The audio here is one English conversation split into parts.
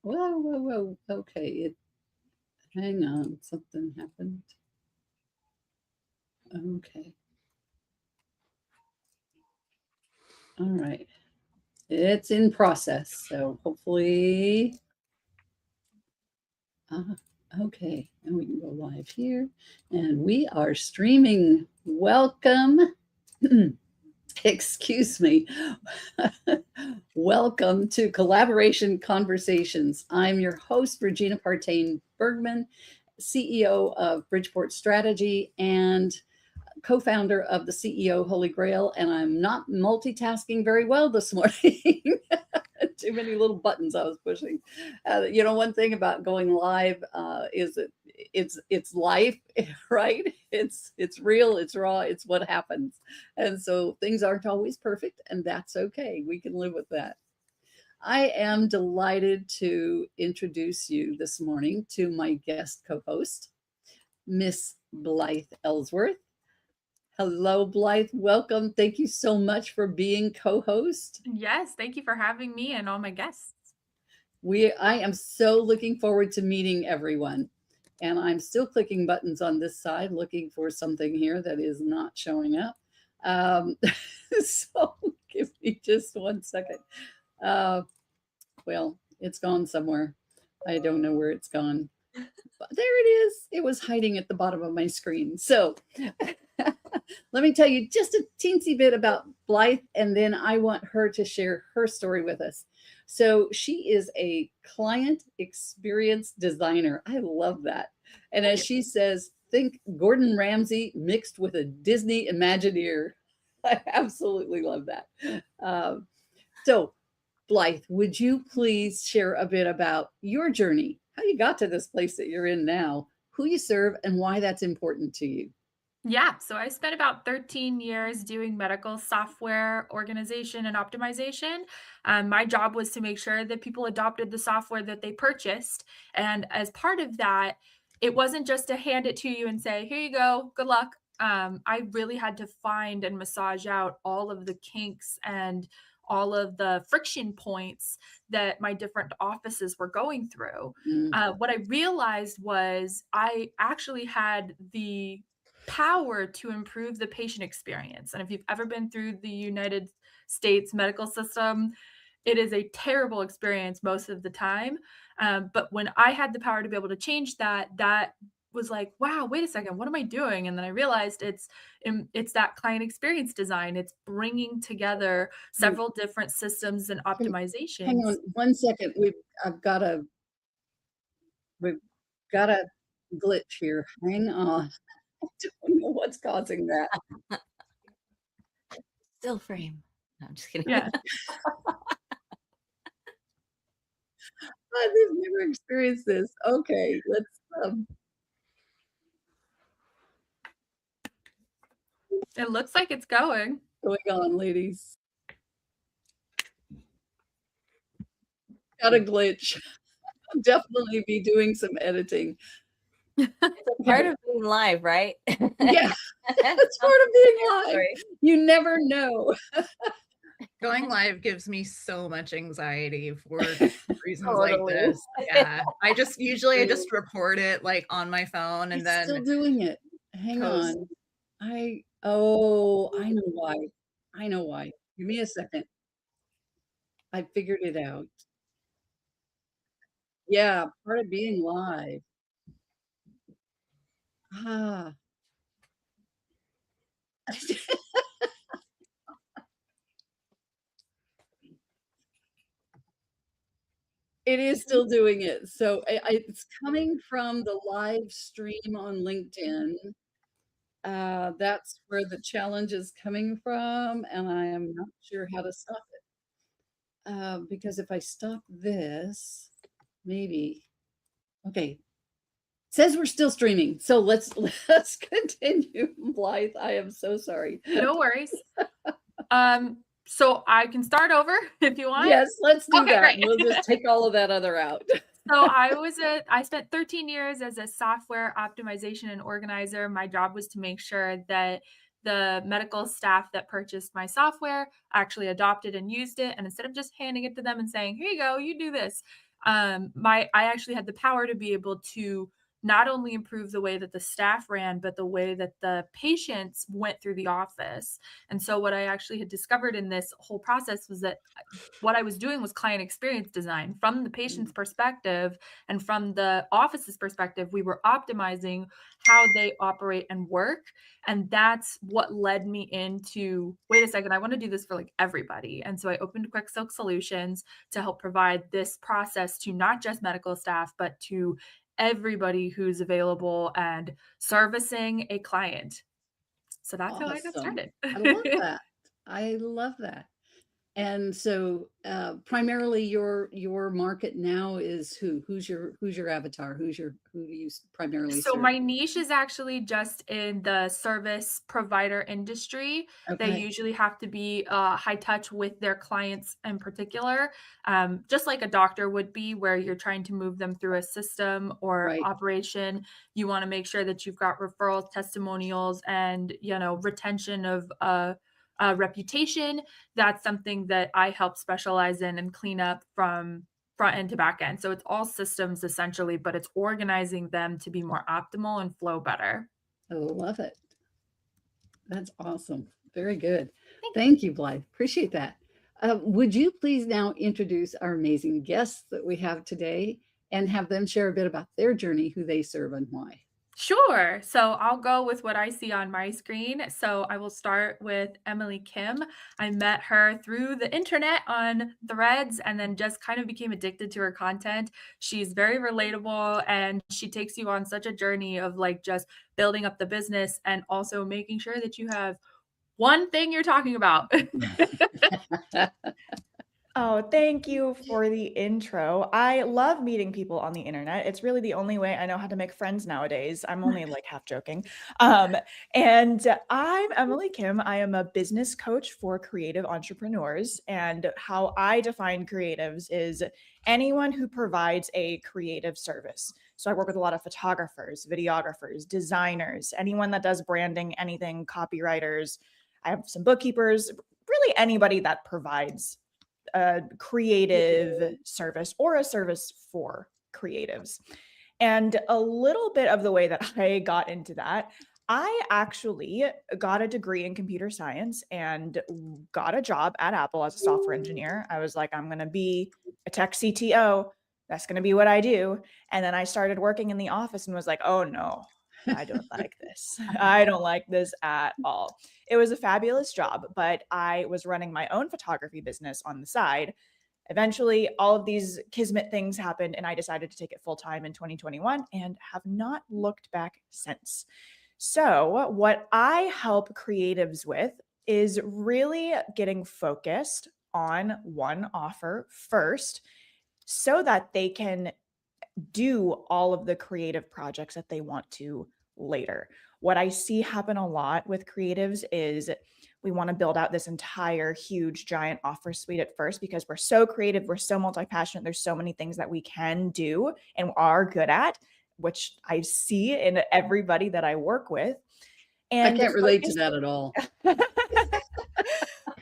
Whoa, whoa, whoa. Okay, hang on. Something happened. Okay. All right. It's in process, so hopefully. Uh, okay, and we can go live here, and we are streaming. Welcome. Excuse me. Welcome to Collaboration Conversations. I'm your host, Regina Partain Bergman, CEO of Bridgeport Strategy and co founder of the CEO Holy Grail. And I'm not multitasking very well this morning. Too many little buttons I was pushing. One thing about going live is that it's life, right? It's real, it's raw, it's what happens, and so things aren't always perfect, and that's okay. We can live with that. I am delighted to introduce you this morning to my guest co-host, Miss Blyth Ellsworth. Hello, Blyth. Welcome. Thank you so much for being co-host. Yes, thank you for having me and all my guests. I am so looking forward to meeting everyone. And I'm still clicking buttons on this side, looking for something here that is not showing up. So give me just 1 second. Well, it's gone somewhere. I don't know where it's gone. But there it is. It was hiding at the bottom of my screen. So let me tell you just a teensy bit about Blyth, and then I want her to share her story with us. So she is a client experience designer. I love that. And as she says, think Gordon Ramsay mixed with a Disney Imagineer. I absolutely love that. So, Blyth, would you please share a bit about your journey, how you got to this place that you're in now, who you serve, and why that's important to you? Yeah, so I spent about 13 years doing medical software organization and optimization. My job was to make sure that people adopted the software that they purchased. And as part of that, it wasn't just to hand it to you and say, here you go, good luck. I really had to find and massage out all of the kinks and all of the friction points that my different offices were going through. Mm. What I realized was I actually had the power to improve the patient experience. And if you've ever been through the United States medical system, it is a terrible experience most of the time. But when I had the power to be able to change that, that was like, wow, wait a second, what am I doing? And then I realized it's that client experience design. It's bringing together Wait, several different systems and hang optimizations. on 1 second. I've we've got a glitch here. Hang on. I don't know what's causing that. Still frame. No, I'm just kidding. Yeah. I've never experienced this. Okay, let's It looks like it's going. going on, ladies. Got a glitch. I'll definitely be doing some editing. Part of being live, right? Yeah, it's part of being live. Sorry. You never know. Going live gives me so much anxiety for reasons like Totally. this. Yeah. I just report it like on my phone and It's still then doing it. Hang post. on. I know why. I know why. Give me a second. I figured it out. Yeah, part of being live. Ah. It is still doing it. So it's coming from the live stream on LinkedIn. That's where the challenge is coming from, and I am not sure how to stop it. Because if I stop this, maybe. Okay. Says we're still streaming. So let's continue, Blyth. I am so sorry. No worries. So I can start over if you want. Yes, let's do Okay, that. great. We'll just take all of that other out. So I spent 13 years as a software optimization and organizer. My job was to make sure that the medical staff that purchased my software actually adopted and used it. And instead of just handing it to them and saying, here you go, you do this, I actually had the power to be able to not only improve the way that the staff ran, but the way that the patients went through the office. And so what I actually had discovered in this whole process was that what I was doing was client experience design from the patient's perspective, and from the office's perspective, we were optimizing how they operate and work. And that's what led me into, wait a second, I want to do this for like everybody. And so I opened Quick Silk Solutions to help provide this process to not just medical staff, but to everybody who's available and servicing a client. So that's how I got Awesome. started. I love that. I love that. And so primarily your market now is who? Who's your avatar? Who do you primarily So serve? my niche is actually just in the service provider industry. They Okay. usually have to be high touch with their clients in particular, just like a doctor would be, where you're trying to move them through a system or Right. operation. You want to make sure that you've got referrals, testimonials, and retention of reputation. That's something that I help specialize in and clean up from front end to back end. So it's all systems essentially, but it's organizing them to be more optimal and flow better. I love it. That's awesome. Very good. Thank Thank you, Blythe. Appreciate that. Would you please now introduce our amazing guests that we have today and have them share a bit about their journey, who they serve, and why? Sure. So I'll go with what I see on my screen. So I will start with Emily Kim. I met her through the internet on Threads and then just kind of became addicted to her content. She's very relatable and she takes you on such a journey of like just building up the business and also making sure that you have one thing you're talking about. Oh, thank you for the intro. I love meeting people on the internet. It's really the only way I know how to make friends nowadays. I'm only like half joking. And I'm Emily Kim. I am a business coach for creative entrepreneurs. And how I define creatives is anyone who provides a creative service. So I work with a lot of photographers, videographers, designers, anyone that does branding, anything, copywriters. I have some bookkeepers, really anybody that provides a creative service or a service for creatives. And a little bit of the way that I got into that, I actually got a degree in computer science and got a job at Apple as a software engineer. I was like, I'm going to be a tech CTO. That's going to be what I do. And then I started working in the office and was like, oh no, I don't like this. I don't like this at all. It was a fabulous job, but I was running my own photography business on the side. Eventually, all of these kismet things happened, and I decided to take it full time in 2021 and have not looked back since. So, what I help creatives with is really getting focused on one offer first so that they can do all of the creative projects that they want to later. What I see happen a lot with creatives is we want to build out this entire huge giant offer suite at first because we're so creative, we're so multi-passionate, there's so many things that we can do and are good at, which I see in everybody that I work with. And I can't relate to that at all.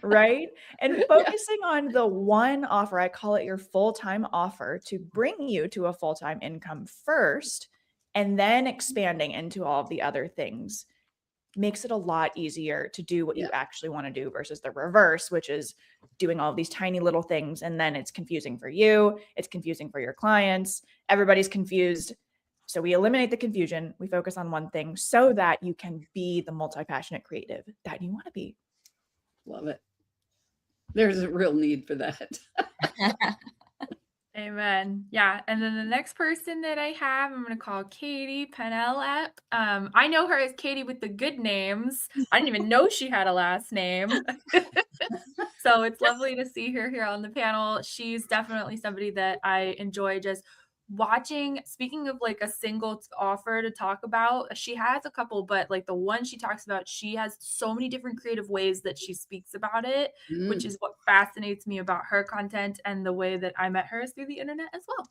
right? And focusing on the one offer, I call it your full-time offer, to bring you to a full-time income first, and then expanding into all of the other things makes it a lot easier to do what you actually want to do versus the reverse, which is doing all of these tiny little things. And then it's confusing for you. It's confusing for your clients. Everybody's confused. So we eliminate the confusion. We focus on one thing so that you can be the multi-passionate creative that you want to be. Love it. There's a real need for that. Amen. Yeah. And then the next person that I have, I'm going to call Katie Pannell up. I know her as Katie with the good names. I didn't even know she had a last name. So it's lovely to see her here on the panel. She's definitely somebody that I enjoy just watching. Speaking of like a single offer to talk about, she has a couple, but like the one she talks about, she has so many different creative ways that she speaks about it, which is what fascinates me about her content, and the way that I met her is through the internet as well.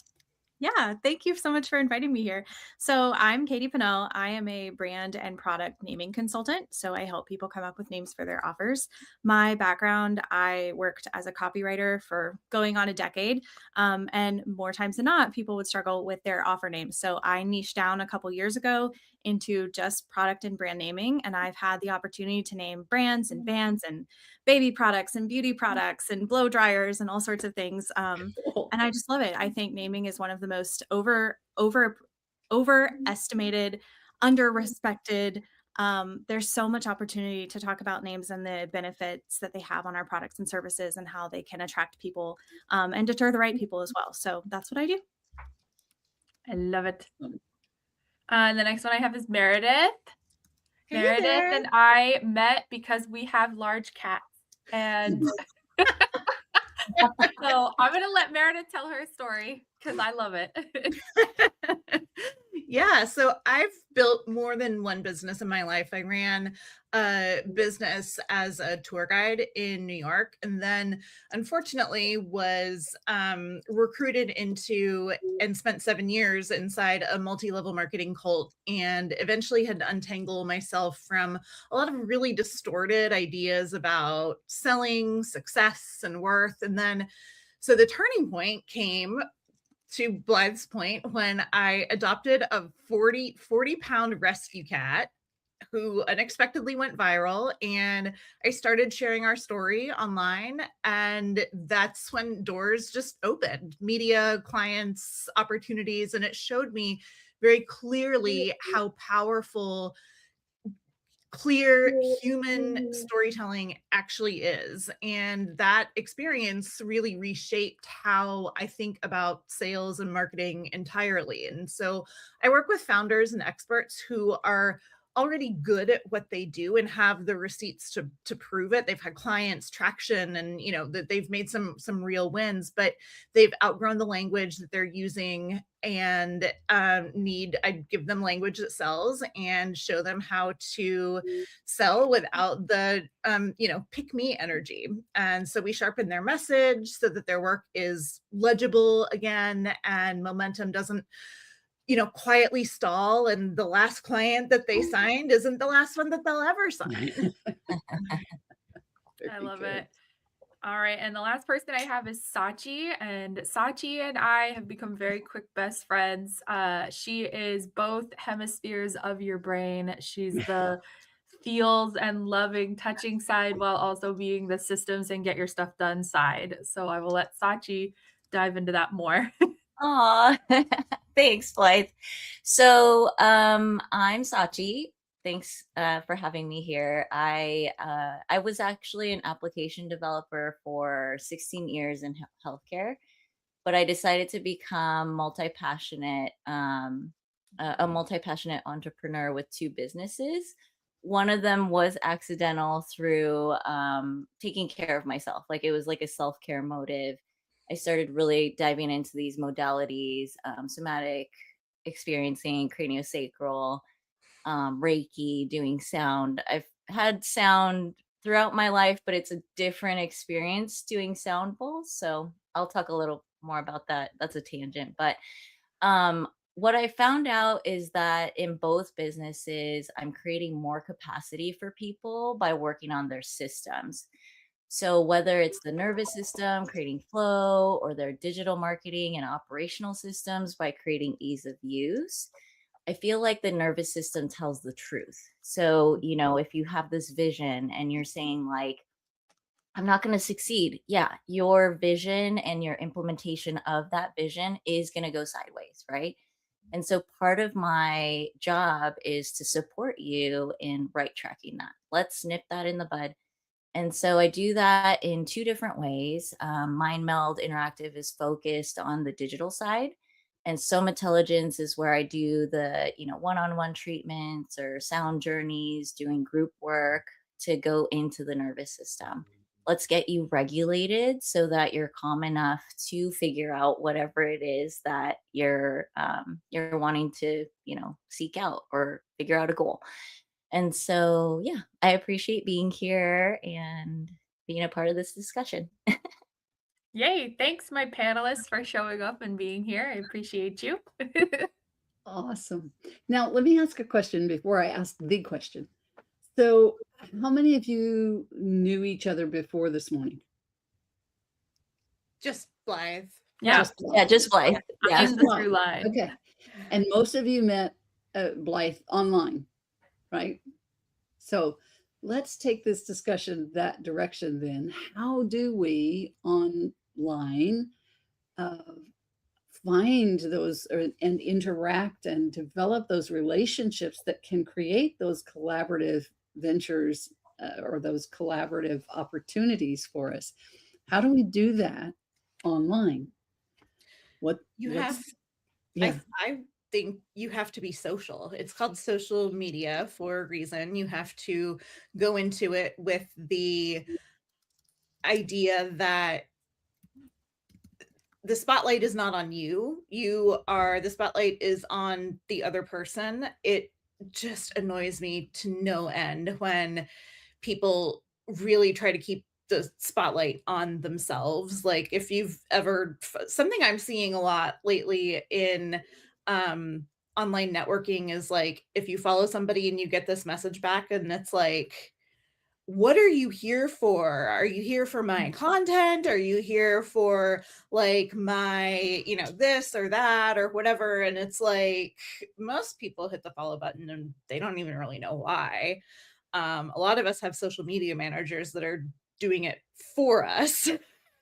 Yeah, thank you so much for inviting me here. So, I'm Katie Pannell. I am a brand and product naming consultant. So, I help people come up with names for their offers. My background, I worked as a copywriter for going on a decade. And more times than not, people would struggle with their offer names. So, I niched down a couple years ago into just product and brand naming. And I've had the opportunity to name brands and bands and baby products and beauty products and blow dryers and all sorts of things. Cool. And I just love it. I think naming is one of the most overestimated, under-respected. There's so much opportunity to talk about names and the benefits that they have on our products and services and how they can attract people and deter the right people as well. So that's what I do. I love it. The next one I have is Meredith. Hey Meredith there. and I met because we have large cats. And so I'm going to let Meredith tell her story because I love it. Yeah, so I've built more than one business in my life. I ran a business as a tour guide in New York, and then unfortunately was recruited into and spent 7 years inside a multi-level marketing cult, and eventually had to untangle myself from a lot of really distorted ideas about selling, success, and worth. And then so the turning point came, to Blythe's point, when I adopted a 40-pound rescue cat who unexpectedly went viral, and I started sharing our story online, and that's when doors just opened, media, clients, opportunities, and it showed me very clearly how powerful clear human storytelling actually is. And that experience really reshaped how I think about sales and marketing entirely. And so I work with founders and experts who are already good at what they do and have the receipts to prove it. They've had clients, traction, and that they've made some real wins, but they've outgrown the language that they're using, and I give them language that sells and show them how to sell without the pick me energy. And so we sharpen their message so that their work is legible again, and momentum doesn't quietly stall, and the last client that they signed isn't the last one that they'll ever sign. I love it. All right. And the last person I have is Sachi. And Sachi and I have become very quick best friends. She is both hemispheres of your brain. She's the feels and loving, touching side while also being the systems and get your stuff done side. So I will let Sachi dive into that more. Aw, thanks, Blythe. So I'm Sachi. Thanks for having me here. I was actually an application developer for 16 years in healthcare, but I decided to become a multi-passionate entrepreneur with 2 businesses. One of them was accidental through taking care of myself. Like, it was like a self-care motive. I started really diving into these modalities, somatic experiencing, craniosacral, Reiki, doing sound. I've had sound throughout my life, but it's a different experience doing sound bowls. So I'll talk a little more about that. That's a tangent. But what I found out is that in both businesses, I'm creating more capacity for people by working on their systems. So whether it's the nervous system, creating flow, or their digital marketing and operational systems by creating ease of use, I feel like the nervous system tells the truth. So, if you have this vision and you're saying, like, I'm not going to succeed. Yeah, your vision and your implementation of that vision is going to go sideways, right? And so part of my job is to support you in right tracking that. Let's nip that in the bud. And so I do that in 2 different ways. Mind Meld Interactive is focused on the digital side, and Soma Intelligence is where I do the one-on-one treatments or sound journeys, doing group work to go into the nervous system. Let's get you regulated so that you're calm enough to figure out whatever it is that you're wanting to seek out or figure out a goal. And so, yeah, I appreciate being here and being a part of this discussion. Yay. Thanks, my panelists, for showing up and being here. I appreciate you. Awesome. Now, let me ask a question before I ask the question. So, how many of you knew each other before this morning? Just Blythe. Yeah. Just Blythe. Yeah. I'm the through line. Okay. And most of you met Blythe online, right? So let's take this discussion that direction then. How do we online find those and interact and develop those relationships that can create those collaborative ventures or those collaborative opportunities for us? How do we do that online? I think you have to be social. It's called social media for a reason. You have to go into it with the idea that the spotlight is not on you. The spotlight is on the other person. It just annoys me to no end when people really try to keep the spotlight on themselves. Like, if you've ever, something I'm seeing a lot lately in online networking is like, if you follow somebody and you get this message back and it's like, what are you here for? Are you here for my content? Are you here for like my, this or that or whatever? And it's like, most people hit the follow button and they don't even really know why. A lot of us have social media managers that are doing it for us.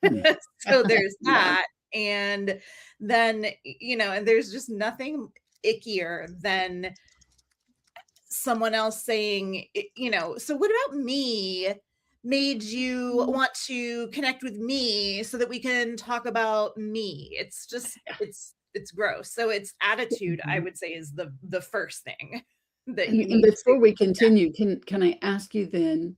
So there's that. And then, and there's just nothing ickier than someone else saying, so what about me made you want to connect with me so that we can talk about me? It's just, it's gross. So it's attitude, I would say, is the first thing that you need. And before we continue, can I ask you then,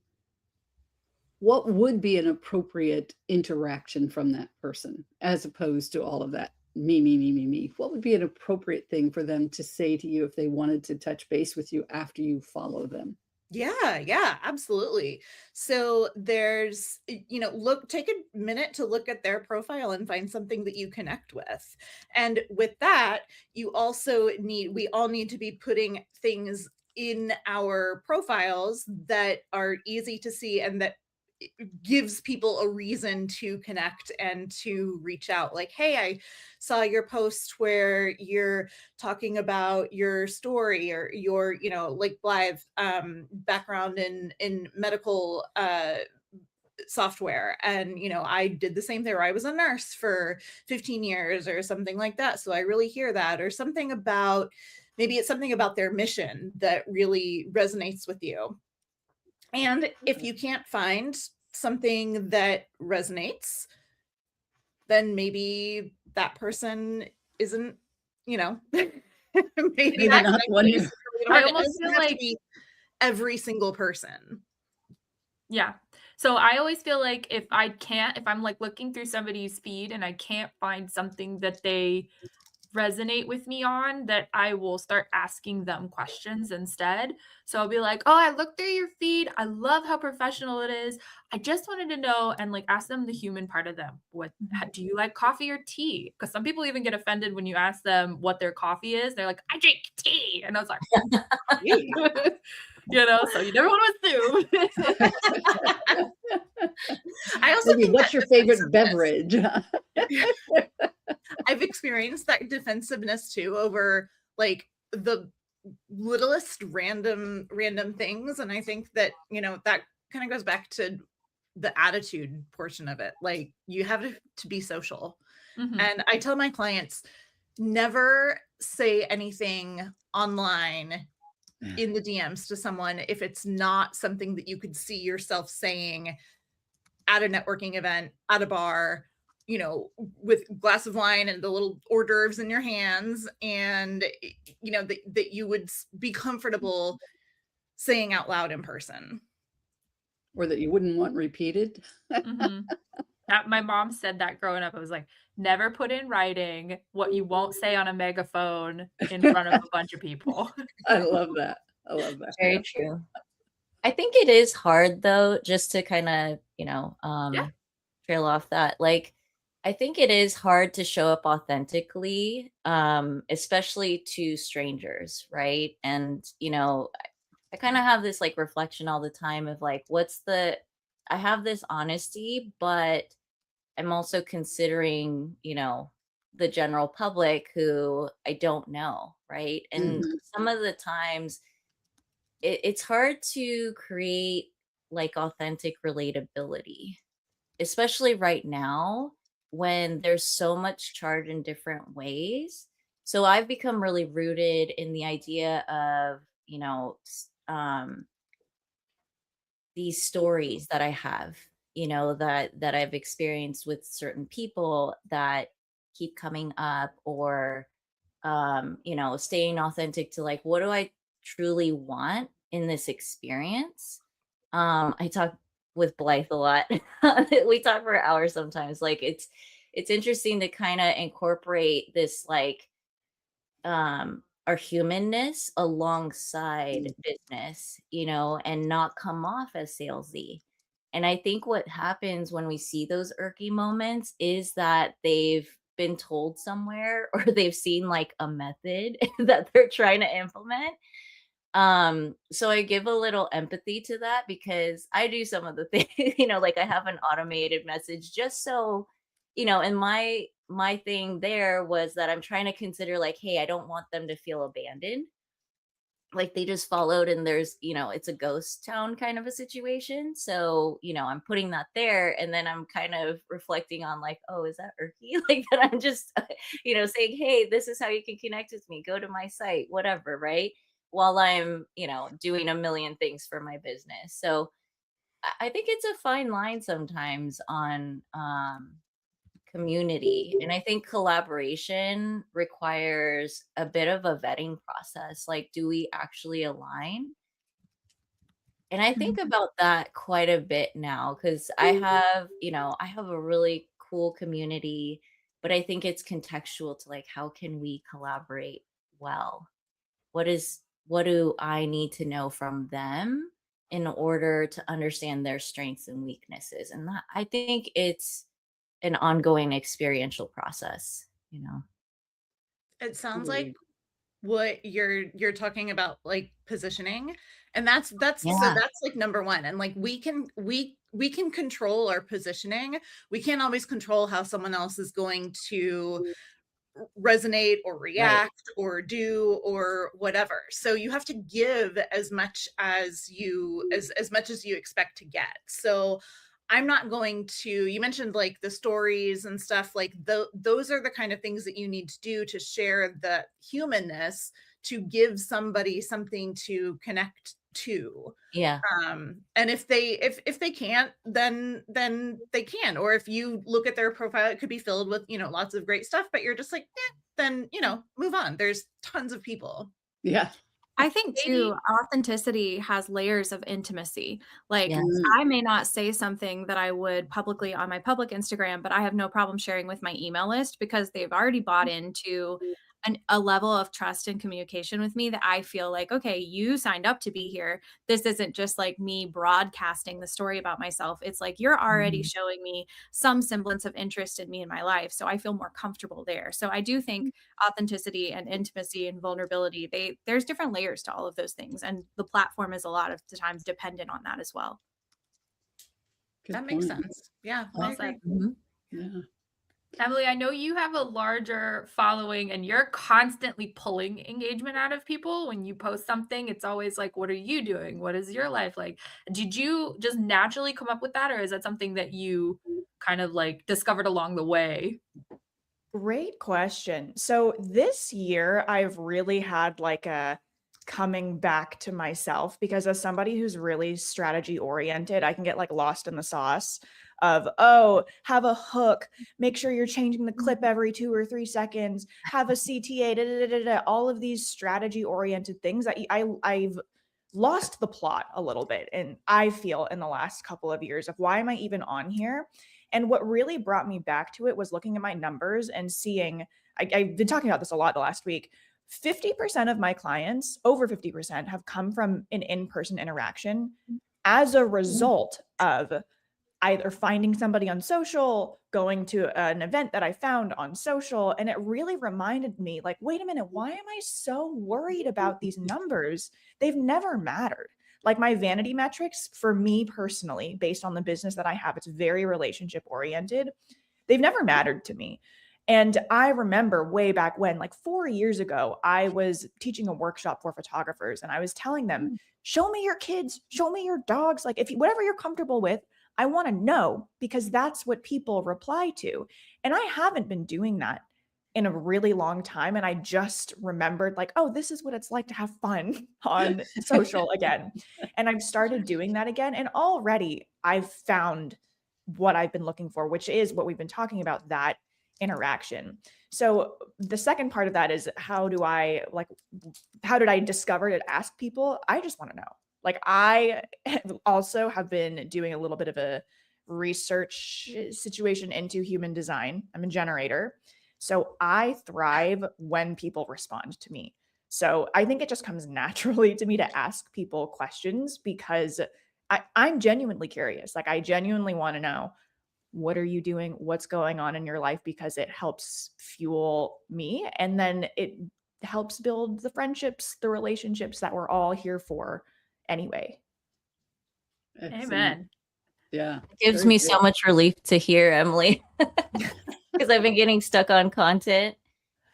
what would be an appropriate interaction from that person as opposed to all of that me? What would be an appropriate thing for them to say to you if they wanted to touch base with you after you follow them? Yeah, absolutely. So there's, take a minute to look at their profile and find something that you connect with. And with that, we all need to be putting things in our profiles that are easy to see and that gives people a reason to connect and to reach out. Like, hey, I saw your post where you're talking about your story or your, like Blythe, background in medical software. And, I did the same thing, or I was a nurse for 15 years or something like that. So I really hear that, or maybe it's something about their mission that really resonates with you. And if you can't find something that resonates, then maybe that person isn't, maybe They're not one. I almost feel like every single person. Yeah. So I always feel like if I'm like looking through somebody's feed and I can't find something that they resonate with me on, that I will start asking them questions instead. So I'll be like, oh, I looked through your feed. I love how professional it is. I just wanted to know, and like ask them the human part of them. Do you like coffee or tea? Because some people even get offended when you ask them what their coffee is. They're like, I drink tea. And I was like, so you never want to assume. I also think, what's your favorite beverage? I've experienced that defensiveness too over like the littlest random things. And I think that, that kind of goes back to the attitude portion of it. Like, you have to be social. Mm-hmm. And I tell my clients, never say anything online in the DMs to someone if it's not something that you could see yourself saying at a networking event, at a bar, with a glass of wine and the little hors d'oeuvres in your hands, and that you would be comfortable saying out loud in person, or that you wouldn't want repeated. Mm-hmm. My mom said that growing up. I was like, never put in writing what you won't say on a megaphone in front of a bunch of people. I love that. Very true. I think it is hard though, just to kind of, trail off that. Like, I think it is hard to show up authentically, especially to strangers, right? And, I kind of have this like reflection all the time of like, I have this honesty, but I'm also considering, the general public who I don't know, right? And Mhm. some of the times it's hard to create like authentic relatability, especially right now when there's so much charge in different ways. So I've become really rooted in the idea of, these stories that I have, that I've experienced with certain people that keep coming up, or staying authentic to like, what do I truly want in this experience? I talk with Blythe a lot. We talk for hours sometimes. Like it's interesting to kind of incorporate this like our humanness alongside business, and not come off as salesy. And I think what happens when we see those irky moments is that they've been told somewhere or they've seen like a method that they're trying to implement. So I give a little empathy to that because I do some of the things, like I have an automated message just so, and my thing there was that I'm trying to consider like, hey, I don't want them to feel abandoned. Like they just followed and there's, it's a ghost town kind of a situation. So, I'm putting that there and then I'm kind of reflecting on like, oh, is that irky? Like that I'm just, saying, hey, this is how you can connect with me. Go to my site, whatever, right? While I'm, doing a million things for my business. So I think it's a fine line sometimes on community. And I think collaboration requires a bit of a vetting process. Like, do we actually align? And I think about that quite a bit now because I have a really cool community, but I think it's contextual to like, how can we collaborate well? What do I need to know from them in order to understand their strengths and weaknesses? And that I think it's an ongoing experiential process, It sounds like Agreed. what you're talking about, like positioning, and that's so Yeah. that's like number one. And like we can control our positioning. We can't always control how someone else is going to resonate or Right. react or do or whatever. So you have to give as much as as much as you expect to get. So I'm not going to, you mentioned like the stories and stuff, like those are the kind of things that you need to do to share the humanness, to give somebody something to connect to. Yeah. And if they can't, then they can. Or if you look at their profile, it could be filled with lots of great stuff, but you're just like, then move on. There's tons of people. Yeah. I think Maybe too, authenticity has layers of intimacy. Like, Yes. Mm. I may not say something that I would publicly on my public Instagram, but I have no problem sharing with my email list because they've already bought into a level of trust and communication with me that I feel like, okay, you signed up to be here. This isn't just like me broadcasting the story about myself. It's like you're already Mhm. showing me some semblance of interest in me in my life. So I feel more comfortable there. So I do think authenticity and intimacy and vulnerability, there's different layers to all of those things. And the platform is a lot of the times dependent on that as well. Good that makes point. sense. Yeah, I Well agree. said. Mhm. Yeah. Emily, I know you have a larger following and you're constantly pulling engagement out of people. When you post something, it's always like, what are you doing? What is your life like? Did you just naturally come up with that? Or is that something that you kind of like discovered along the way? Great question. So this year, I've really had like a coming back to myself because as somebody who's really strategy oriented, I can get like lost in the sauce of, oh, have a hook, make sure you're changing the clip every 2 or 3 seconds, have a CTA, all of these strategy oriented things that I've lost the plot a little bit. And I feel in the last couple of years of why am I even on here? And what really brought me back to it was looking at my numbers and seeing, I've been talking about this a lot the last week. 50% of my clients, over 50%, have come from an in-person interaction as a result of either finding somebody on social, going to an event that I found on social. And it really reminded me, like, wait a minute, why am I so worried about these numbers? They've never mattered. Like, my vanity metrics for me personally, based on the business that I have, it's very relationship oriented. They've never mattered to me. And I remember way back when, like 4 years ago, I was teaching a workshop for photographers and I was telling them, show me your kids, show me your dogs, like whatever you're comfortable with, I want to know, because that's what people reply to. And I haven't been doing that in a really long time. And I just remembered, like, oh, this is what it's like to have fun on social again. And I've started doing that again. And already I've found what I've been looking for, which is what we've been talking about, that interaction. So the second part of that is, how did I discover to ask people? I just want to know. Like, I also have been doing a little bit of a research situation into human design. I'm a generator. So I thrive when people respond to me. So I think it just comes naturally to me to ask people questions, because I'm genuinely curious. Like, I genuinely want to know, what are you doing? What's going on in your life? Because it helps fuel me. And then it helps build the friendships, the relationships that we're all here for anyway. Excellent. Amen. Yeah. It gives very me good. so much relief to hear, Emily, because I've been getting stuck on content.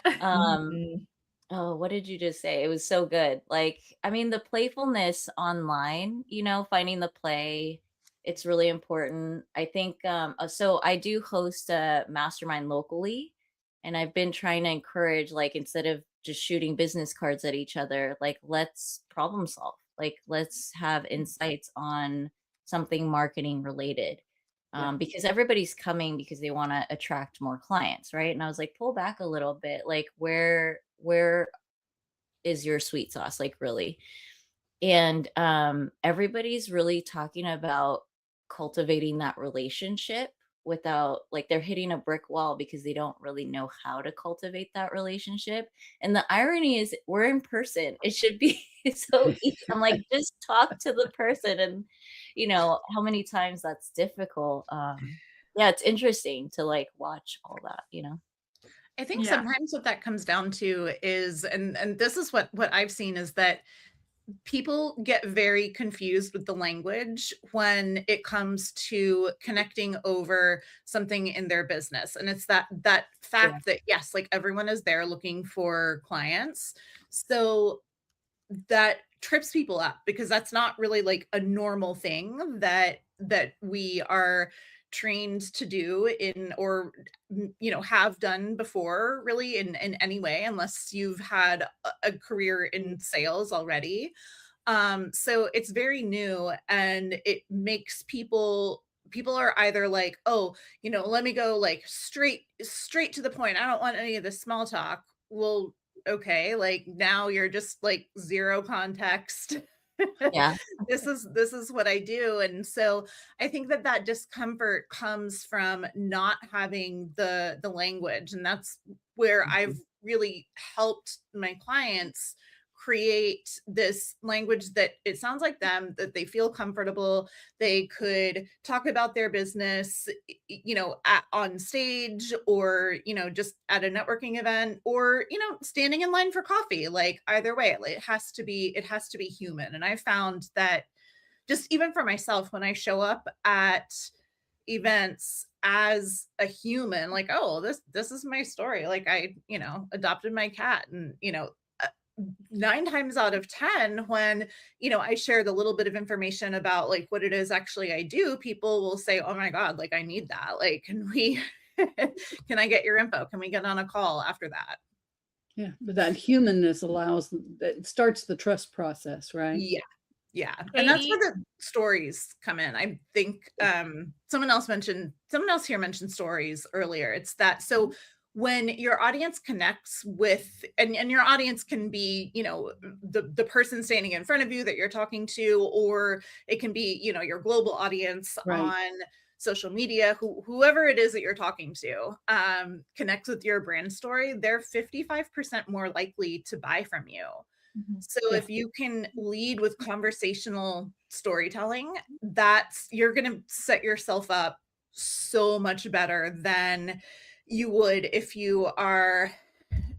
Mhm. Oh, what did you just say? It was so good. Like, I mean, the playfulness online, finding the play, it's really important. I think, so I do host a mastermind locally, and I've been trying to encourage, like, instead of just shooting business cards at each other, like, let's problem solve. Like, let's have insights on something marketing related. Yeah. Because everybody's coming because they want to attract more clients, right? And I was like, pull back a little bit. Like, where is your sweet sauce, like, really? And everybody's really talking about cultivating that relationship without, like, they're hitting a brick wall because they don't really know how to cultivate that relationship. And the irony is, we're in person. It should be so easy. I'm like, just talk to the person. And how many times that's difficult. Yeah, it's interesting to, like, watch all that. I think Yeah. sometimes what that comes down to is, and this is what I've seen, is that people get very confused with the language when it comes to connecting over something in their business. And it's that fact that, yes, like, everyone is there looking for clients. So that trips people up, because that's not really like a normal thing that we are trained to do in, or have done before, really, in any way, unless you've had a career in sales already. So it's very new, and it makes people are either like, oh, let me go, like, straight to the point, I don't want any of this small talk. Well, okay, like, now you're just like zero context. Yeah. This is what I do. And so I think that discomfort comes from not having the language, and that's where I've really helped my clients create this language that it sounds like them, that they feel comfortable. They could talk about their business, on stage, or, just at a networking event, or, standing in line for coffee. Like, either way, it has to be human. And I found that, just even for myself, when I show up at events as a human, like, oh, this is my story. Like, I, adopted my cat, and, 9 times out of 10, when I share the little bit of information about, like, what it is actually I do, people will say, oh my god, like, I need that, like, can we can I get your info, can we get on a call after that? Yeah. But that humanness it starts the trust process, right? Yeah. And that's where Katie, the stories come in. I think someone else here mentioned stories earlier. It's that, so when your audience connects with, and your audience can be, the person standing in front of you that you're talking to, or it can be, your global audience Right. on social media, whoever it is that you're talking to, connects with your brand story, they're 55% more likely to buy from you. So Yeah. if you can lead with conversational storytelling, you're going to set yourself up so much better than you would if you are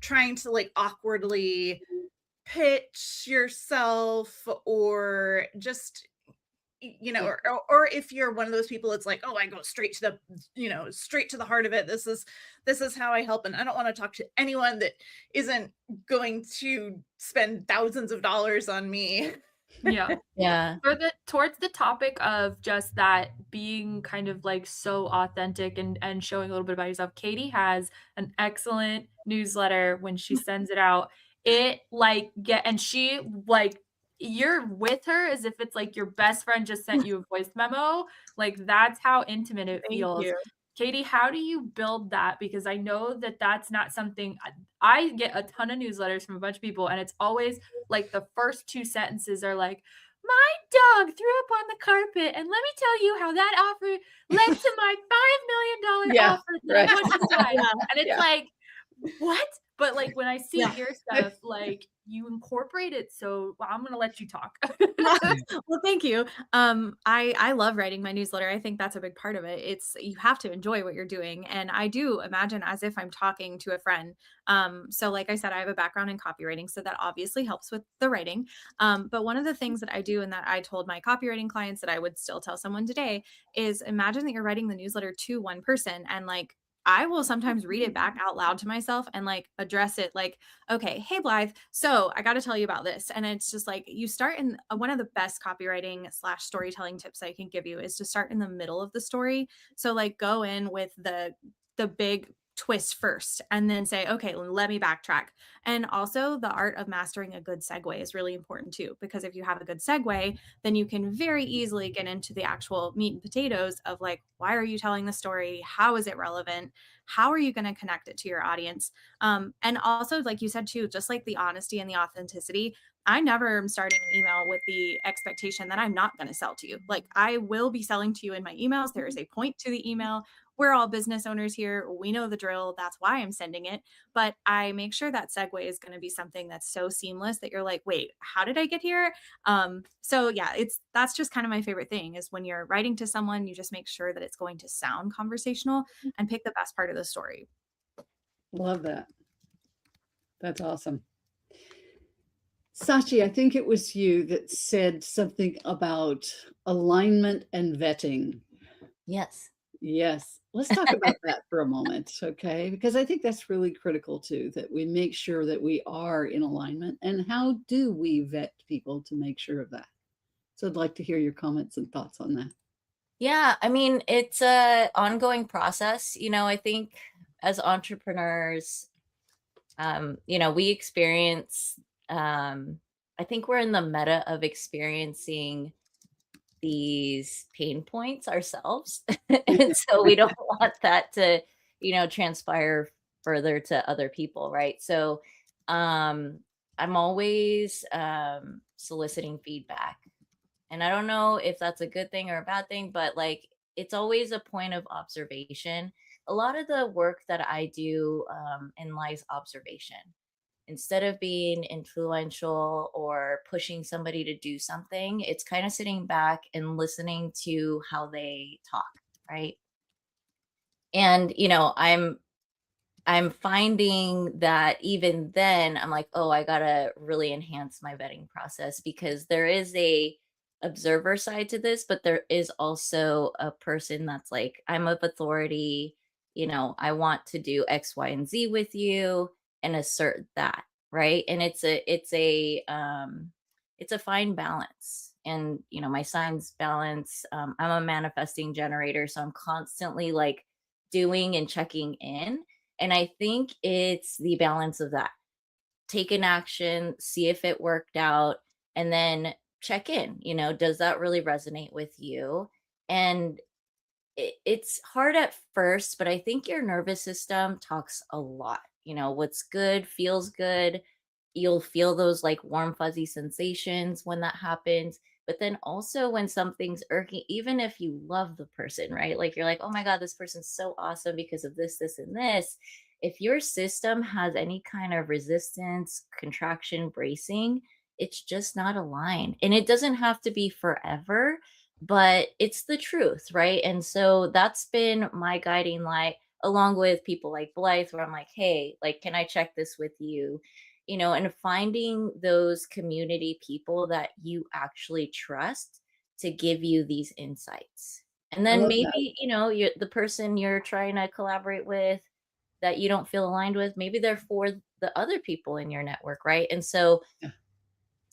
trying to like awkwardly pitch yourself, or just, you know, or if you're one of those people, it's like, oh, I go straight to straight to the heart of it. This is how I help, and I don't want to talk to anyone that isn't going to spend thousands of dollars on me. Yeah. Yeah. Towards the topic of just that being kind of like so authentic and showing a little bit about yourself, Katie has an excellent newsletter. When she sends it out, it like and she like, you're with her as if it's like your best friend just sent you a voice memo. Like, that's how intimate it Thank feels. you. Katie, how do you build that? Because I know that that's not something I get a ton of newsletters from a bunch of people, and it's always like the first two sentences are like, my dog threw up on the carpet, and let me tell you how that offer led to my $5 million Yeah, offer that right. I want to sign. Yeah. And it's Yeah. like, what? But like, when I see Yeah. your stuff, like, you incorporate it. So I'm gonna let you talk. Well, thank you. I love writing my newsletter. I think that's a big part of it. It's you have to enjoy what you're doing, and I do imagine as if I'm talking to a friend. So like I said, I have a background in copywriting, so that obviously helps with the writing. But one of the things that I do, and that I told my copywriting clients that I would still tell someone today, is imagine that you're writing the newsletter to one person, and like I will sometimes read it back out loud to myself and like address it like, okay, hey Blythe, so I got to tell you about this. And it's just like you start in one of the best copywriting / storytelling tips I can give you is to start in the middle of the story. So like go in with the big twist first and then say, okay, let me backtrack. And also the art of mastering a good segue is really important too, because if you have a good segue, then you can very easily get into the actual meat and potatoes of like, why are you telling the story? How is it relevant? How are you going to connect it to your audience? And also, like you said too, just like the honesty and the authenticity, I never am starting an email with the expectation that I'm not going to sell to you. Like I will be selling to you in my emails. There is a point to the email. We're all business owners here. We know the drill. That's why I'm sending it. But I make sure that segue is going to be something that's so seamless that you're like, wait, how did I get here? So yeah, that's just kind of my favorite thing is when you're writing to someone, you just make sure that it's going to sound conversational and pick the best part of the story. Love that. That's awesome. Sachi, I think it was you that said something about alignment and vetting. Yes. Yes. Let's talk about that for a moment, okay? Because I think that's really critical too, that we make sure that we are in alignment. And how do we vet people to make sure of that? So I'd like to hear your comments and thoughts on that. Yeah, I mean, it's a ongoing process. I think as entrepreneurs, we experience, I think we're in the meta of experiencing these pain points ourselves. And so we don't want that to, transpire further to other people, right? So I'm always soliciting feedback. And I don't know if that's a good thing or a bad thing, but like it's always a point of observation. A lot of the work that I do in life's observation. Instead of being influential or pushing somebody to do something, it's kind of sitting back and listening to how they talk, right? And I'm finding that even then I'm like, oh, I gotta really enhance my vetting process because there is a observer side to this, but there is also a person that's like, I'm of authority, I want to do X, Y, and Z with you and assert that, right? And it's a fine balance. And my signs balance. I'm a manifesting generator, so I'm constantly like doing and checking in. And I think it's the balance of that. Take an action, see if it worked out, and then check in. Does that really resonate with you? And it's hard at first, but I think your nervous system talks a lot. What's good feels good. You'll feel those like warm, fuzzy sensations when that happens. But then also when something's irking, even if you love the person, right? Like you're like, oh my God, this person's so awesome because of this, this, and this. if your system has any kind of resistance, contraction, bracing, it's just not aligned. And it doesn't have to be forever, but it's the truth, right? And so that's been my guiding light, along with people like Blythe, where I'm like, hey, like, can I check this with you? And finding those community people that you actually trust to give you these insights. And I then love that. maybe, you're the person you're trying to collaborate with that you don't feel aligned with, maybe they're for the other people in your network, right? And so Yeah.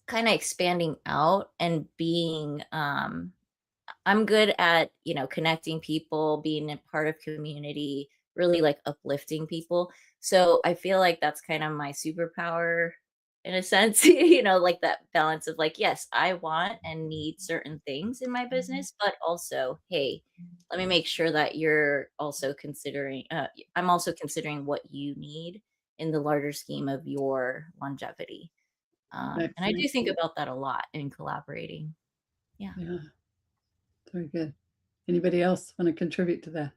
kind of expanding out and being I'm good at, connecting people, being a part of community, really like uplifting people. So I feel like that's kind of my superpower in a sense, like that balance of like, yes, I want and need certain things in my business, but also, hey, let me make sure that you're also considering, I'm also considering what you need in the larger scheme of your longevity. And I do Excellent. think about that a lot in collaborating. Yeah. Yeah. Very good. Anybody else want to contribute to that?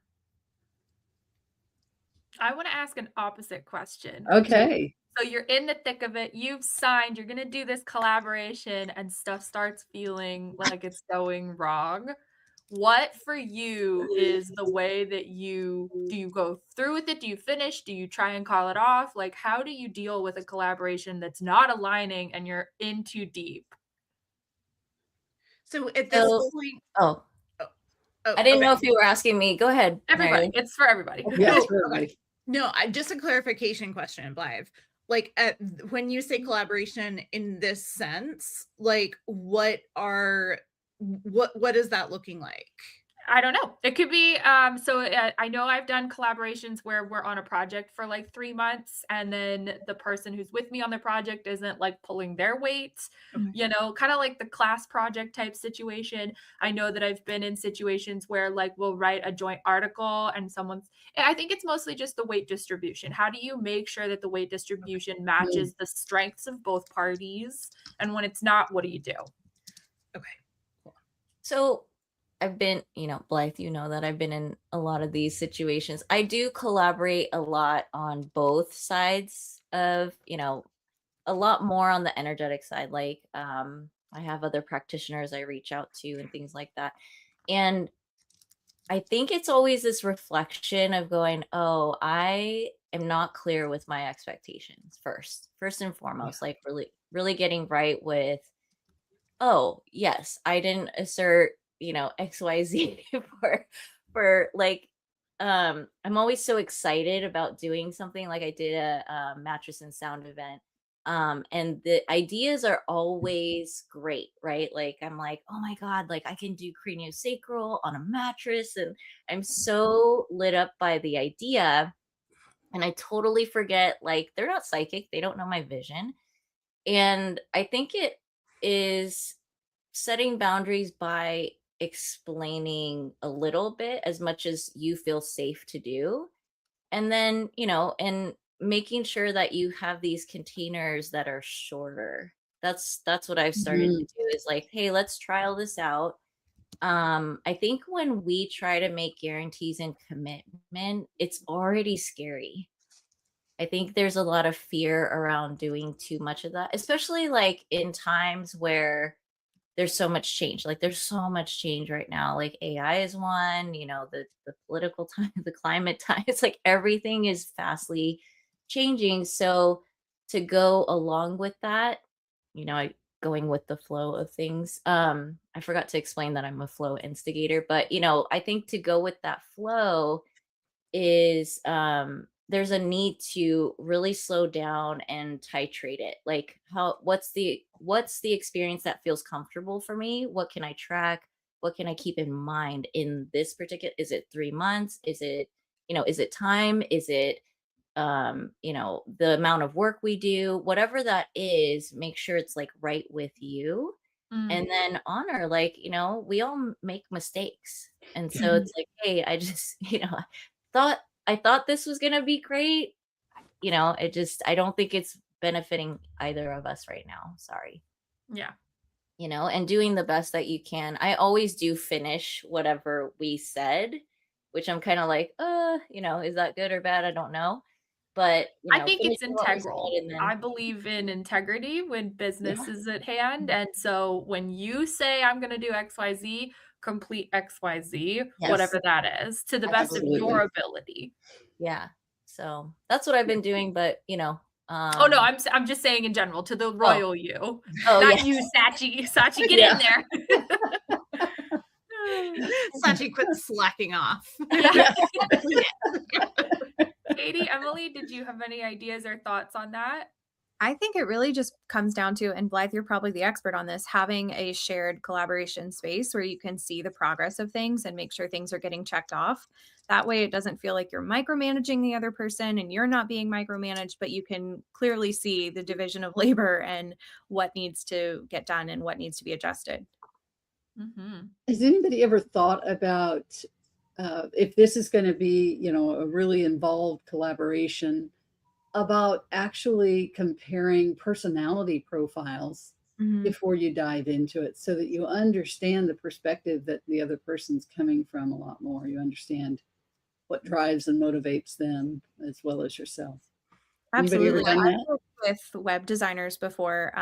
I want to ask an opposite question. Okay. So you're in the thick of it, you've signed, you're going to do this collaboration, and stuff starts feeling like it's going wrong. What for you is the way that do you go through with it? Do you finish? Do you try and call it off? Like, how do you deal with a collaboration that's not aligning and you're in too deep? So at this So, point, oh, oh, I didn't okay. know if you were asking me. Go ahead, Everybody. Meredith. It's for everybody. Yes, Oh, for everybody. No, just a clarification question, Blythe. Like, when you say collaboration in this sense, like, what is that looking like? I don't know. It could be I know I've done collaborations where we're on a project for like 3 months and then the person who's with me on the project isn't like pulling their weight, kind of like the class project type situation. I know that I've been in situations where like we'll write a joint article and I think it's mostly just the weight distribution. How do you make sure that the weight distribution matches the strengths of both parties? And when it's not, what do you do? Okay. So I've been, Blythe, that I've been in a lot of these situations. I do collaborate a lot on both sides of, a lot more on the energetic side. Like, I have other practitioners I reach out to and things like that. And I think it's always this reflection of going, oh, I am not clear with my expectations first and foremost, like really getting right with, oh, yes, I didn't assert, XYZ for like, I'm always so excited about doing something. Like I did a mattress and sound event. And the ideas are always great, right? Like I'm like, oh my God, like I can do craniosacral on a mattress. And I'm so lit up by the idea. And I totally forget, like, they're not psychic, they don't know my vision. And I think it is setting boundaries by explaining a little bit as much as you feel safe to do. And then, and making sure that you have these containers that are shorter. That's what I've started to do is like, hey, let's trial this out. I think when we try to make guarantees and commitment, it's already scary. I think there's a lot of fear around doing too much of that, especially like in times where there's so much change. Like there's so much change right now. Like AI is one, the political time, the climate time. It's like everything is fastly changing. So to go along with that, going with the flow of things. I forgot to explain that I'm a flow instigator, but I think to go with that flow is there's a need to really slow down and titrate it. Like what's the experience that feels comfortable for me? What can I track? What can I keep in mind in this particular, is it 3 months? Is it, is it time? Is it, the amount of work we do, whatever that is, make sure it's like right with you. And then honor, like, we all make mistakes. And so it's like, hey, I just, I thought this was going to be great. I don't think it's benefiting either of us right now. Sorry. Yeah. And doing the best that you can. I always do finish whatever we said, which I'm kind of like, is that good or bad? I don't know. But, I think it's finishing what we integral. started and then I believe in integrity when business Yeah. is at hand. And so when you say I'm going to do XYZ, complete XYZ, Yes. whatever that is, to the best of your Absolutely. ability. Yeah. So that's what I've been doing, but Oh no, I'm just saying in general to the royal you, oh not yeah. you, Sachi. Sachi, get Yeah. in there. Sachi quit slacking off. Yeah. Yeah. Katie, Emily, did you have any ideas or thoughts on that? I think it really just comes down to, and Blythe, you're probably the expert on this, having a shared collaboration space where you can see the progress of things and make sure things are getting checked off. That way it doesn't feel like you're micromanaging the other person and you're not being micromanaged, but you can clearly see the division of labor and what needs to get done and what needs to be adjusted. Mm-hmm. Has anybody ever thought about if this is going to be, a really involved collaboration, about actually comparing personality profiles before you dive into it so that you understand the perspective that the other person's coming from a lot more. You understand what drives and motivates them as well as yourself. Anybody ever Absolutely. done I've that? worked with web designers before,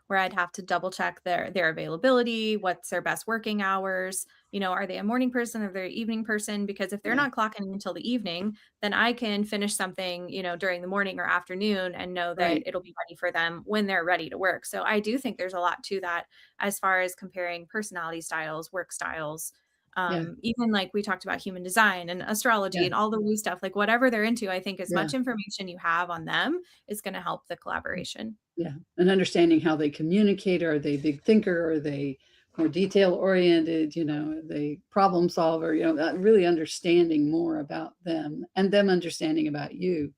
where I'd have to double check their availability, what's their best working hours, are they a morning person or they're an evening person? Because if they're Yeah. not clocking until the evening, then I can finish something, during the morning or afternoon and know that Right. it'll be ready for them when they're ready to work. So I do think there's a lot to that as far as comparing personality styles, work styles. Yeah. Even like we talked about human design and astrology Yeah. and all the woo stuff, like whatever they're into, I think as Yeah. much information you have on them is going to help the collaboration. Yeah. And understanding how they communicate. Are they big thinker? Are they more detail oriented? Are they problem solver? Really understanding more about them and them understanding about you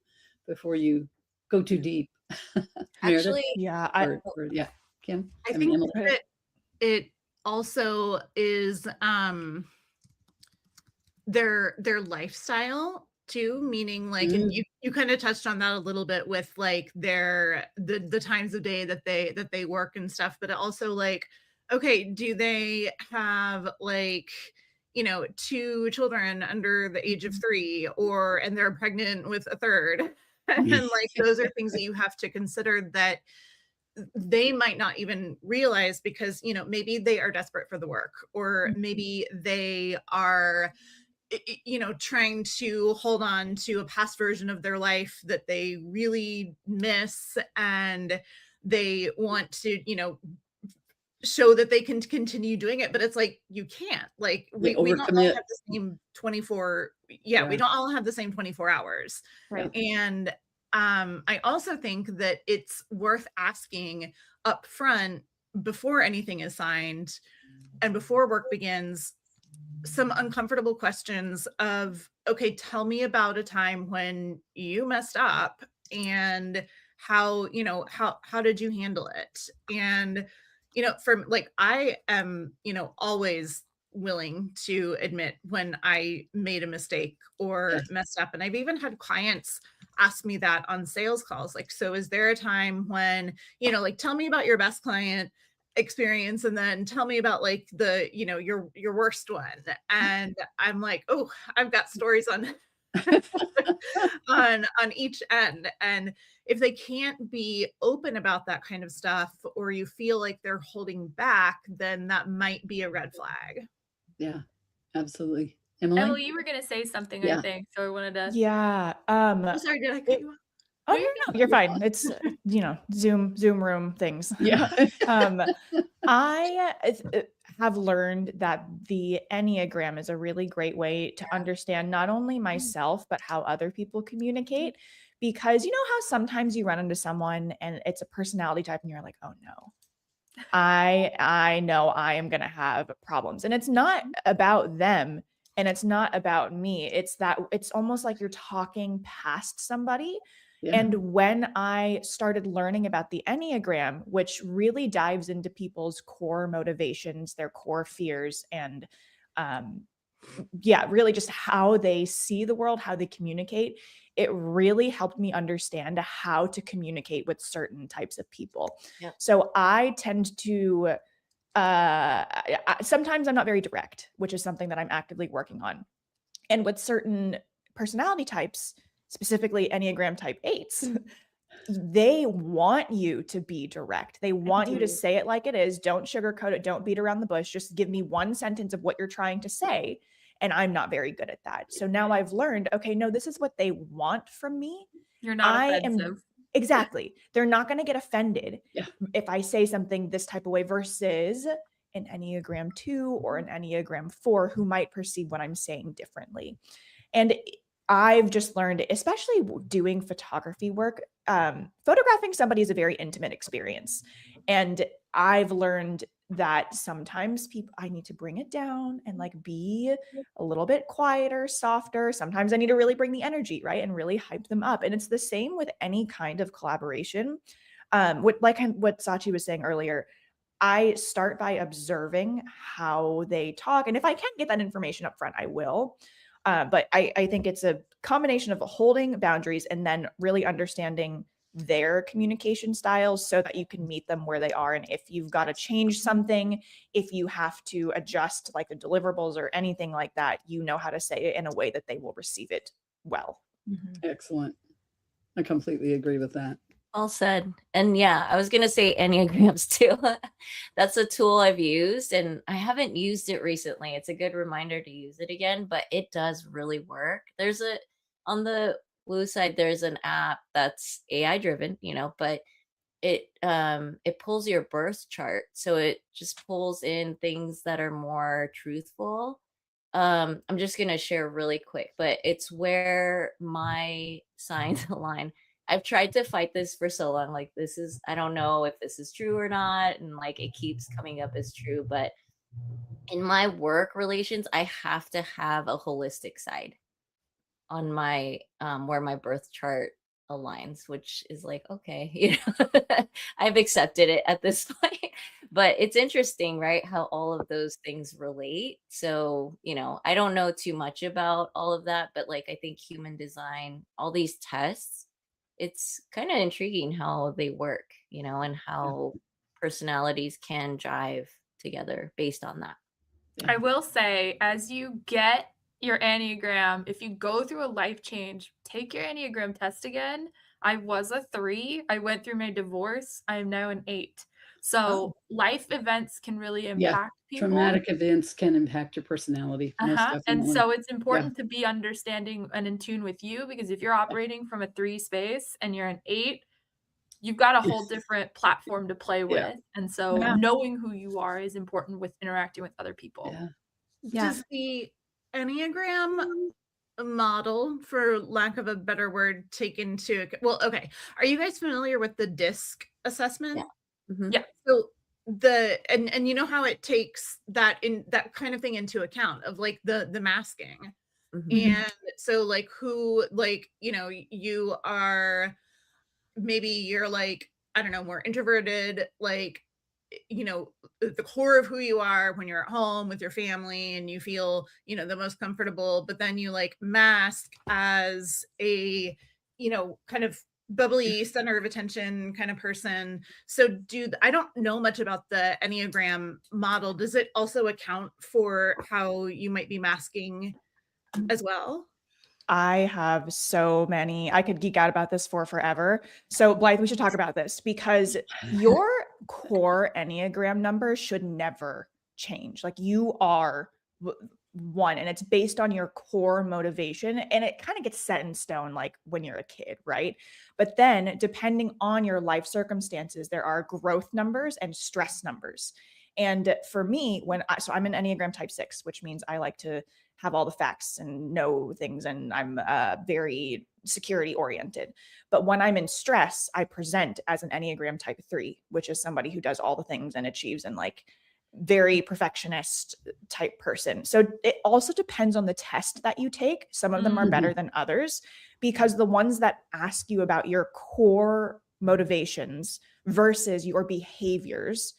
before you go too deep. Meredith? Actually, Yeah, Yeah. Kim? I mean, think Emily. that it also is their lifestyle too, meaning like, and you kind of touched on that a little bit with like the times of day that they work and stuff, but also like, okay, do they have like 2 children under the age of 3, and they're pregnant with a third? And like those are things that you have to consider that they might not even realize, because maybe they are desperate for the work, or maybe they are trying to hold on to a past version of their life that they really miss, and they want to show that they can continue doing it, but it's like you can't, like we don't all overcommit. have the same 24 we Yeah. don't all have the same 24 hours. Right. And I also think that it's worth asking up front, before anything is signed and before work begins, some uncomfortable questions of, okay, tell me about a time when you messed up, and how did you handle it? And from like, I am always willing to admit when I made a mistake or Yes. messed up. And I've even had clients ask me that on sales calls, like, so is there a time when like, tell me about your best client experience, and then tell me about like the your worst one. And I'm like, oh, I've got stories on on each end. And if they can't be open about that kind of stuff, or you feel like they're holding back, then that might be a red flag. Yeah, absolutely. Emily, you were going to say something, I Yeah. think. So I wanted to. yeah. I'm sorry, did I cut you off? Oh No, no, you're no, you're fine. It's Zoom room things. Yeah. I have learned that the Enneagram is a really great way to understand not only myself, but how other people communicate. Because you know how sometimes you run into someone and it's a personality type and you're like, oh no, I know I am going to have problems. And it's not about them and it's not about me. It's that it's almost like you're talking past somebody. Yeah. And when I started learning about the Enneagram, which really dives into people's core motivations, their core fears, and really just how they see the world, how they communicate, it really helped me understand how to communicate with certain types of people. Yeah. So I tend to, sometimes I'm not very direct, which is something that I'm actively working on. And with certain personality types, specifically Enneagram type 8s, they want you to be direct. They want you to say it like it is. Don't sugarcoat it. Don't beat around the bush. Just give me one sentence of what you're trying to say. And I'm not very good at that. So now I've learned, okay, no, this is what they want from me. You're not I offensive. am exactly. They're not going to get offended Yeah. if I say something this type of way versus an Enneagram 2 or an Enneagram 4 who might perceive what I'm saying differently. And I've just learned, especially doing photography work, photographing somebody is a very intimate experience. And I've learned that sometimes I need to bring it down and like be a little bit quieter, softer. Sometimes I need to really bring the energy, right? And really hype them up. And it's the same with any kind of collaboration. What Sachi was saying earlier, I start by observing how they talk. And if I can't get that information up front, I will. But I think it's a combination of holding boundaries and then really understanding their communication styles so that you can meet them where they are. And if you've got to change something, if you have to adjust like the deliverables or anything like that, you know how to say it in a way that they will receive it well. Excellent. I completely agree with that. All said. And yeah, I was going to say Enneagrams too. That's a tool I've used and I haven't used it recently. It's a good reminder to use it again, but it does really work. On the Woo side, there's an app that's AI driven, but it pulls your birth chart. So it just pulls in things that are more truthful. I'm just going to share really quick, but it's where my signs align. I've tried to fight this for so long. Like I don't know if this is true or not. And like, it keeps coming up as true, but in my work relations, I have to have a holistic side on my, where my birth chart aligns, which is like, okay, I've accepted it at this point, but it's interesting, right? How all of those things relate. So, I don't know too much about all of that, but like, I think human design, all these tests, it's kind of intriguing how they work, and how personalities can jive together based on that. I will say, as you get your Enneagram, if you go through a life change, take your Enneagram test again. I was a 3. I went through my divorce. I am now an 8. So life events can really impact people. Traumatic events can impact your personality. Most definitely. And so it's important to be understanding and in tune with you, because if you're operating from a 3 space and you're an 8, you've got a whole different platform to play with. And so knowing who you are is important with interacting with other people. Does the Enneagram model, for lack of a better word, take into are you guys familiar with the DISC assessment? So and you know how it takes that kind of thing into account of like the masking. And so like who, like, you are, maybe you're like, I don't know, more introverted, like, the core of who you are when you're at home with your family and you feel, the most comfortable, but then you like mask as a, kind of bubbly center of attention kind of person. So I don't know much about the Enneagram model. Does it also account for how you might be masking as well? I have so many. I could geek out about this for forever. So Blythe, we should talk about this because your core Enneagram number should never change. Like you are one, and it's based on your core motivation, and it kind of gets set in stone like when you're a kid, right? But then depending on your life circumstances, there are growth numbers and stress numbers. And for me, so I'm an Enneagram type 6, which means I like to have all the facts and know things, and I'm very security oriented. But when I'm in stress, I present as an Enneagram type 3, which is somebody who does all the things and achieves, and like very perfectionist type person. So it also depends on the test that you take. Some of them are better than others, because the ones that ask you about your core motivations versus your behaviors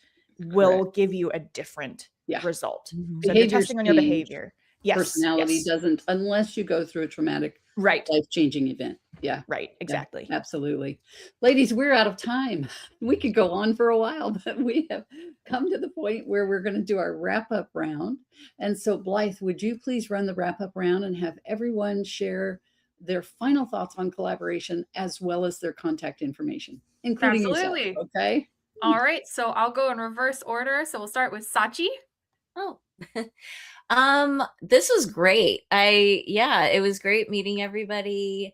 will give you a different result. So they're testing on your behavior. Personality doesn't, unless you go through a traumatic, life-changing event. Right. Exactly. Yeah, absolutely. Ladies, we're out of time. We could go on for a while, but we have come to the point where we're going to do our wrap-up round. And so Blythe, would you please run the wrap-up round and have everyone share their final thoughts on collaboration, as well as their contact information, including Absolutely. yourself. Okay. All right, so I'll go in reverse order. So we'll start with Sachi. Oh, this was great. It was great meeting everybody.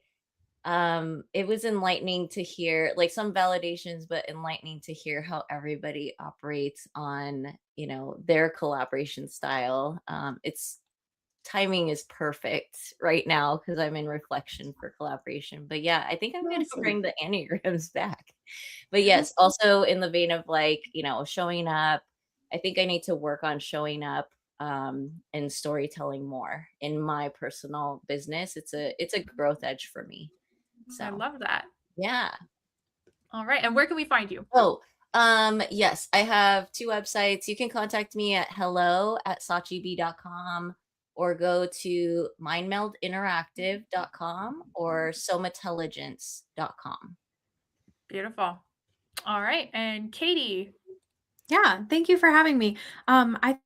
It was enlightening to hear like some validations, but enlightening to hear how everybody operates on, their collaboration style. It's timing is perfect right now because I'm in reflection for collaboration. But yeah, I think I'm going to Awesome. bring the Enneagrams back. But yes, also in the vein of like, showing up, I think I need to work on showing up and storytelling more in my personal business. It's a growth edge for me. So I love that. yeah. All right, and where can we find you? Oh, yes, I have 2 websites. You can contact me at hello@sachibe.com or go to mindmeldinteractive.com or somatelligence.com. Beautiful. All right, and Katie. Yeah, thank you for having me.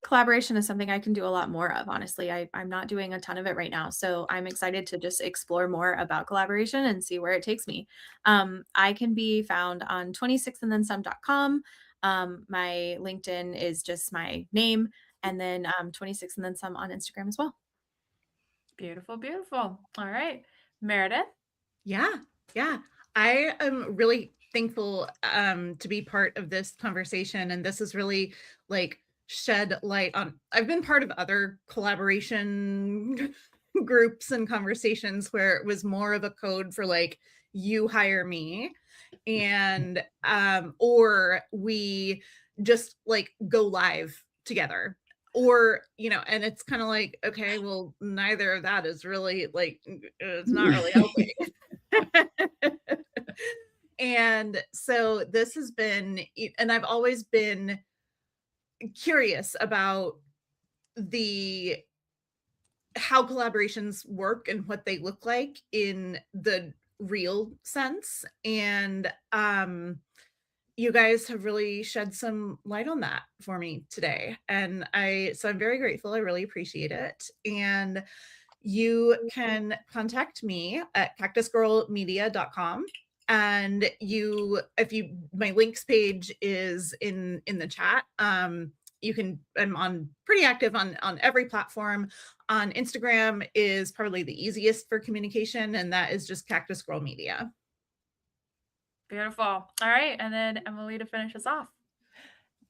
Collaboration is something I can do a lot more of, honestly. I'm not doing a ton of it right now. So I'm excited to just explore more about collaboration and see where it takes me. I can be found on 26andthensome.com. My LinkedIn is just my name, and then 26 and then some on Instagram as well. Beautiful, beautiful. All right, Meredith. Yeah. I am really thankful to be part of this conversation, and this has really like shed light on. I've been part of other collaboration groups and conversations where it was more of a code for like, you hire me, and or we just like go live together, or and it's kind of like, okay, well, neither of that is really like, it's not really helping. And so this has been, and I've always been curious about how collaborations work and what they look like in the real sense. And you guys have really shed some light on that for me today. And so I'm very grateful. I really appreciate it. And you can contact me at cactusgirlmedia.com. And my links page is in the chat. I'm pretty active on every platform. On Instagram is probably the easiest for communication, and that is just Cactus Girl Media. Beautiful. All right, and then Emily to finish us off.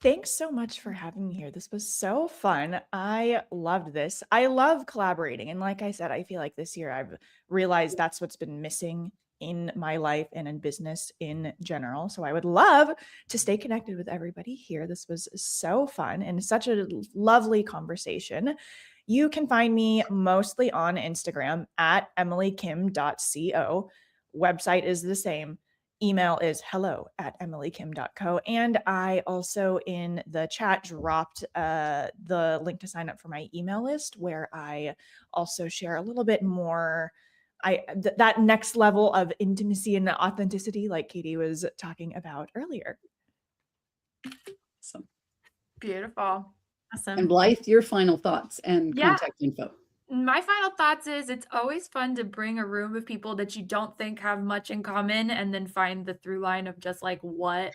Thanks so much for having me here. This was so fun. I loved this. I love collaborating. And like I said, I feel like this year I've realized that's what's been missing in my life and in business in general. So I would love to stay connected with everybody here. This was so fun and such a lovely conversation. You can find me mostly on Instagram at emilykim.co. Website is the same. Email is hello@emilykim.co. And I also in the chat dropped the link to sign up for my email list, where I also share a little bit more that next level of intimacy and authenticity like Katie was talking about earlier. Awesome. Beautiful. Awesome. And Blyth, your final thoughts and contact info. My final thoughts is it's always fun to bring a room of people that you don't think have much in common and then find the through line of just like what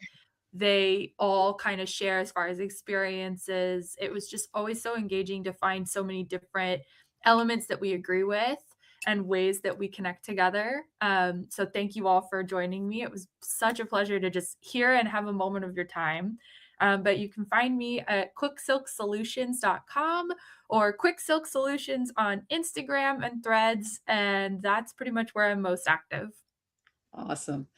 they all kind of share as far as experiences. It was just always so engaging to find so many different elements that we agree with and ways that we connect together. So thank you all for joining me. It was such a pleasure to just hear and have a moment of your time. But you can find me at quicksilksolutions.com or Quick Silk Solutions on Instagram and Threads. And that's pretty much where I'm most active. Awesome.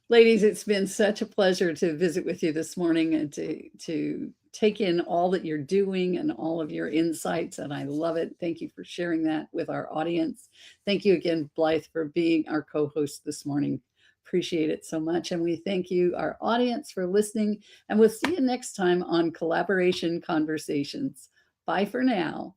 Ladies, it's been such a pleasure to visit with you this morning and to take in all that you're doing and all of your insights. And I love it. Thank you for sharing that with our audience. Thank you again, Blyth, for being our co-host this morning. Appreciate it so much. And we thank you, our audience, for listening. And we'll see you next time on Collaboration Conversations. Bye for now.